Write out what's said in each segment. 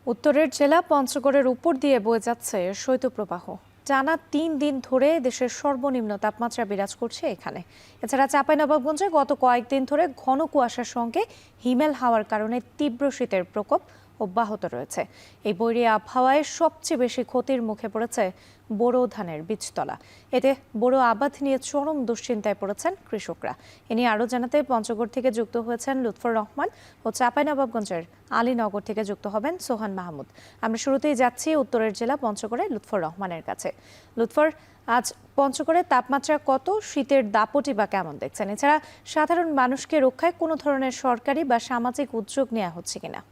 উত্তরের জেলা পঞ্চগড়ের উপর দিয়ে বয়ে যাচ্ছে শৈত্যপ্রবাহ। টানা ৩ দিন ধরে দেশের সর্বনিম্ন তাপমাত্রা বিরাজ করছে এখানে। এছাড়া চাঁপাইনবাবগঞ্জে গত কয়েকদিন ধরে ঘন কুয়াশার সঙ্গে হিমেল হাওয়ার কারণে তীব্র শীতের প্রকোপ অব্যাহত রয়েছে। এই বৈরী আবহাওয়ায় সবচেয়ে বেশি ক্ষতির মুখে পড়েছে বোরো ধানের বীজতলা। এতে বোরো আবাদ নিয়ে চরম দুশ্চিন্তায় পড়েছেন কৃষকরা। এ নিয়ে আরও জানাতে পঞ্চগড় থেকে যুক্ত হয়েছেন লুৎফর রহমান ও চাঁপাইনবাবগঞ্জের আলীনগর থেকে যুক্ত হবেন সোহান মাহমুদ। আমরা শুরুতেই যাচ্ছি উত্তরের জেলা পঞ্চগড়ে লুৎফর রহমানের কাছে। লুৎফর, আজ পঞ্চগড়ের তাপমাত্রা কত, শীতের দাপটি বা কেমন দেখছেন? এছাড়া সাধারণ মানুষকে রক্ষায় কোনো ধরনের সরকারি বা সামাজিক উদ্যোগ নেওয়া হচ্ছে কিনা?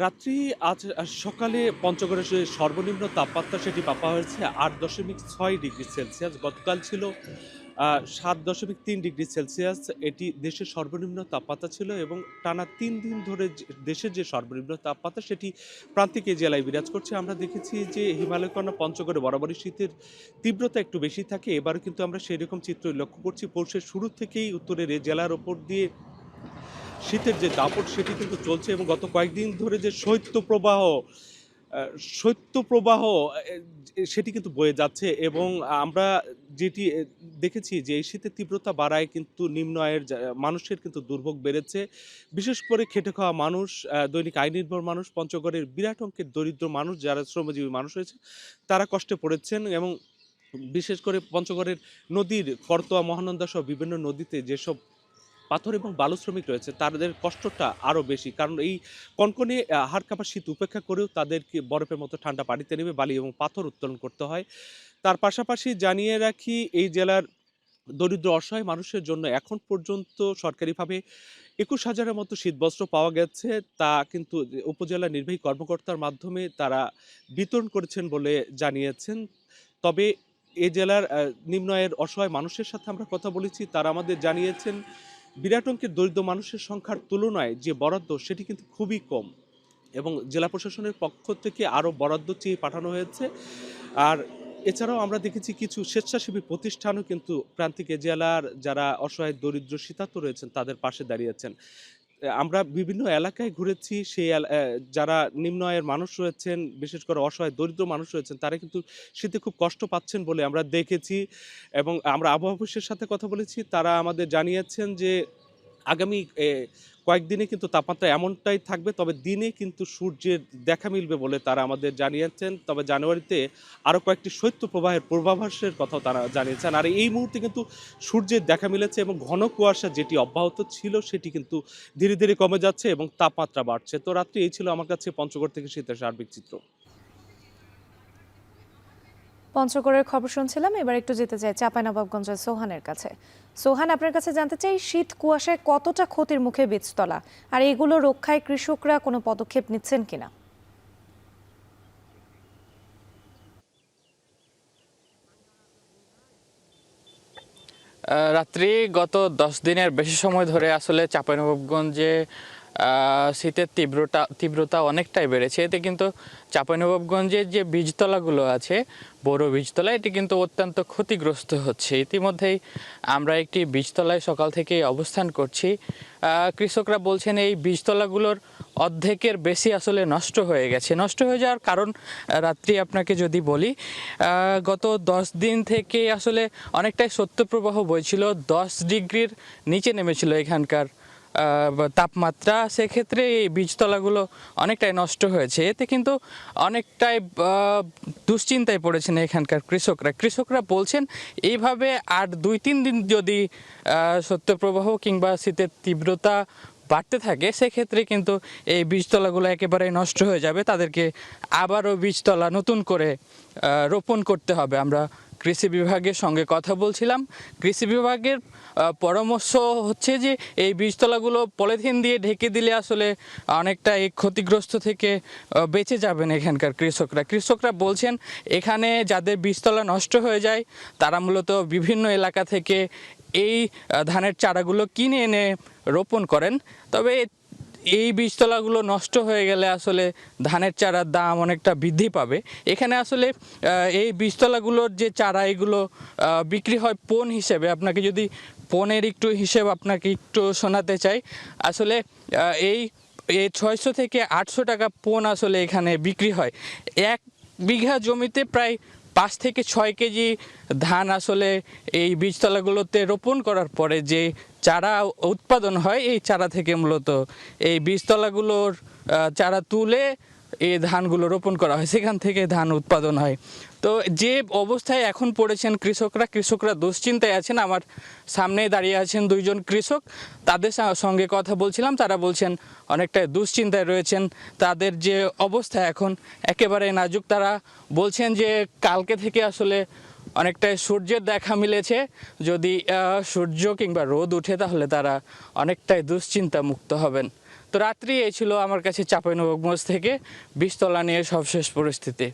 রাত্রি আজ সকালে পঞ্চগড়ের যে সর্বনিম্ন তাপমাত্রা সেটি মাপা হয়েছে ৮.৬ ডিগ্রি সেলসিয়াস। গতকাল ছিল ৭.৩ ডিগ্রি সেলসিয়াস। এটি দেশের সর্বনিম্ন তাপমাত্রা ছিল এবং টানা ৩ দিন ধরে দেশের যে সর্বনিম্ন তাপমাত্রা সেটি প্রান্তিক এই জেলায় বিরাজ করছে। আমরা দেখেছি যে হিমালয়কন্যা পঞ্চগড়ে বরাবরই শীতের তীব্রতা একটু বেশি থাকে। এবারও কিন্তু আমরা সেই রকম চিত্রই লক্ষ্য করছি। পৌষের শুরু থেকেই উত্তরের এই জেলার ওপর দিয়ে শীতের যে দাপট সেটি কিন্তু চলছে এবং গত কয়েকদিন ধরে যে শৈত্যপ্রবাহ সেটি কিন্তু বয়ে যাচ্ছে এবং আমরা যেটি দেখেছি যে এই শীতের তীব্রতা বাড়ায় কিন্তু নিম্ন আয়ের মানুষের কিন্তু দুর্ভোগ বেড়েছে। বিশেষ করে খেটে খাওয়া মানুষ, দৈনিক আয় নির্ভর মানুষ, পঞ্চগড়ের বিরাট অঙ্কের দরিদ্র মানুষ যারা শ্রমজীবী মানুষ রয়েছে তারা কষ্টে পড়েছেন এবং বিশেষ করে পঞ্চগড়ের নদীর করতোয়া, মহানন্দা সহ বিভিন্ন নদীতে যেসব পাথর এবং বালু শ্রমিক রয়েছে তাদের কষ্টটা আরও বেশি, কারণ এই কনকনে হাড় কাঁপা শীত উপেক্ষা করেও তাদেরকে বরফের মতো ঠান্ডা পানিতে নেমে বালি এবং পাথর উত্তোলন করতে হয়। তার পাশাপাশি জানিয়ে রাখি, এই জেলার দরিদ্র অসহায় মানুষের জন্য এখন পর্যন্ত সরকারিভাবে ২১,০০০-এর মতো শীতবস্ত্র পাওয়া গেছে। তা কিন্তু উপজেলা নির্বাহী কর্মকর্তার মাধ্যমে তারা বিতরণ করেছেন বলে জানিয়েছেন। তবে এ জেলার নিম্ন আয়ের অসহায় মানুষের সাথে আমরা কথা বলেছি, তারা আমাদের জানিয়েছেন বিরাট অঙ্কের দরিদ্র মানুষের সংখ্যার তুলনায় যে বরাদ্দ সেটি কিন্তু খুবই কম এবং জেলা প্রশাসনের পক্ষ থেকে আরও বরাদ্দ চেয়ে পাঠানো হয়েছে। আর এছাড়াও আমরা দেখেছি কিছু স্বেচ্ছাসেবী প্রতিষ্ঠানও কিন্তু প্রান্তিক জেলার যারা অসহায় দরিদ্র শীতার্ত রয়েছেন তাদের পাশে দাঁড়িয়েছেন। আমরা বিভিন্ন এলাকায় ঘুরেছি, সেই যারা নিম্ন আয়ের মানুষ রয়েছেন, বিশেষ করে অসহায় দরিদ্র মানুষ রয়েছেন, তারা কিন্তু শীতে খুব কষ্ট পাচ্ছেন বলে আমরা দেখেছি এবং আমরা আবহাওয়া অফিসের সাথে কথা বলেছি। তারা আমাদের জানিয়েছেন যে আগামী কয়েকদিনে কিন্তু তাপমাত্রা এমনটাই থাকবে, তবে দিনে কিন্তু সূর্যের দেখা মিলবে বলে তারা আমাদের জানিয়েছেন। তবে জানুয়ারিতে আরও কয়েকটি শৈত্যপ্রবাহের পূর্বাভাসের কথাও তারা জানিয়েছেন। আর এই মুহূর্তে কিন্তু সূর্যের দেখা মিলেছে এবং ঘন কুয়াশা যেটি অব্যাহত ছিল সেটি কিন্তু ধীরে ধীরে কমে যাচ্ছে এবং তাপমাত্রা বাড়ছে। তো রাত্রি এই ছিল আমার কাছে পঞ্চগড় থেকে শীতের সার্বিক চিত্র। পঞ্চগড়ের খবর শুনছিলাম, এবার একটু যেতে চাই চাঁপাইনবাবগঞ্জের সোহানের কাছে। সোহান, আপনার কাছে জানতে চাই, শীত কুয়াশায় কতটা ক্ষতির মুখে বীজতলা, আর এগুলো রক্ষায় কৃষকরা কোনো পদক্ষেপ নিচ্ছেন কিনা? রাত্রি গত 10 দিনের বেশি সময় ধরে আসলে চাঁপাইনবাবগঞ্জে শীতের তীব্রতা অনেকটাই বেড়েছে। এতে কিন্তু চাঁপাইনবাবগঞ্জের যে বীজতলাগুলো আছে, বড় বীজতলা, এটি কিন্তু অত্যন্ত ক্ষতিগ্রস্ত হচ্ছে। ইতিমধ্যেই আমরা একটি বীজতলায় সকাল থেকে অবস্থান করছি। কৃষকরা বলছেন এই বীজতলাগুলোর অর্ধেকের বেশি আসলে নষ্ট হয়ে গেছে। নষ্ট হয়ে যাওয়ার কারণ রাত্রি আপনাকে যদি বলি, গত 10 দিন থেকে আসলে অনেকটাই শৈত্যপ্রবাহ বইছিল, 10 ডিগ্রির নিচে নেমেছিল এখানকার তাপমাত্রা। সেক্ষেত্রে এই বীজতলাগুলো অনেকটাই নষ্ট হয়েছে। এতে কিন্তু অনেকটাই দুশ্চিন্তায় পড়েছেন এখানকার কৃষকরা বলছেন এইভাবে আর 2-3 দিন যদি শৈত্যপ্রবাহ কিংবা শীতের তীব্রতা বাড়তে থাকে, সেক্ষেত্রে কিন্তু এই বীজতলাগুলো একেবারেই নষ্ট হয়ে যাবে। তাদেরকে আবারও বীজতলা নতুন করে রোপণ করতে হবে। আমরা কৃষি বিভাগের সঙ্গে কথা বলছিলাম। কৃষি বিভাগের পরামর্শ হচ্ছে যে এই বীজতলাগুলো পলিথিন দিয়ে ঢেকে দিলে আসলে অনেকটা এই ক্ষতিগ্রস্ত থেকে বেঁচে যাবেন এখানকার কৃষকরা বলছেন এখানে যাদের বীজতলা নষ্ট হয়ে যায় তারা মূলত বিভিন্ন এলাকা থেকে এই ধানের চারাগুলো কিনে এনে রোপণ করেন। তবে এই বীজতলাগুলো নষ্ট হয়ে গেলে আসলে ধানের চারার দাম অনেকটা বৃদ্ধি পাবে। এখানে আসলে এই বীজতলাগুলোর যে চারা, এগুলো বিক্রি হয় পণ হিসেবে। আপনাকে যদি পনের একটু হিসেব আপনাকে একটু শোনাতে চাই। আসলে এই 600 থেকে 800 টাকা পণ আসলে এখানে বিক্রি হয়। 1 বিঘা জমিতে প্রায় 5 থেকে 6 কেজি ধান আসলে এই বীজতলাগুলোতে রোপণ করার পরে যে চারা উৎপাদন হয়, এই চারা থেকে মূলত এই বীজতলাগুলোর চারা তুলে এই ধানগুলো রোপণ করা হয়, সেখান থেকে ধান উৎপাদন হয়। তো যে অবস্থায় এখন পড়েছেন কৃষকরা দুশ্চিন্তায় আছেন। আমার সামনে দাঁড়িয়ে আছেন 2জন কৃষক, তাদের সঙ্গে কথা বলছিলাম। তারা বলছেন অনেকটাই দুশ্চিন্তায় রয়েছেন, তাদের যে অবস্থা এখন একেবারে নাজুক। তারা বলছেন যে কালকে থেকে আসলে অনেকটাই সূর্যের দেখা মিলেছে, যদি সূর্য কিংবা রোদ উঠে তাহলে তারা অনেকটাই দুশ্চিন্তা মুক্ত হবেন। তো রাত্রি এই ছিল আমার কাছে চাঁপাইনবাবগঞ্জ থেকে বীজতলা নিয়ে সবশেষ পরিস্থিতি।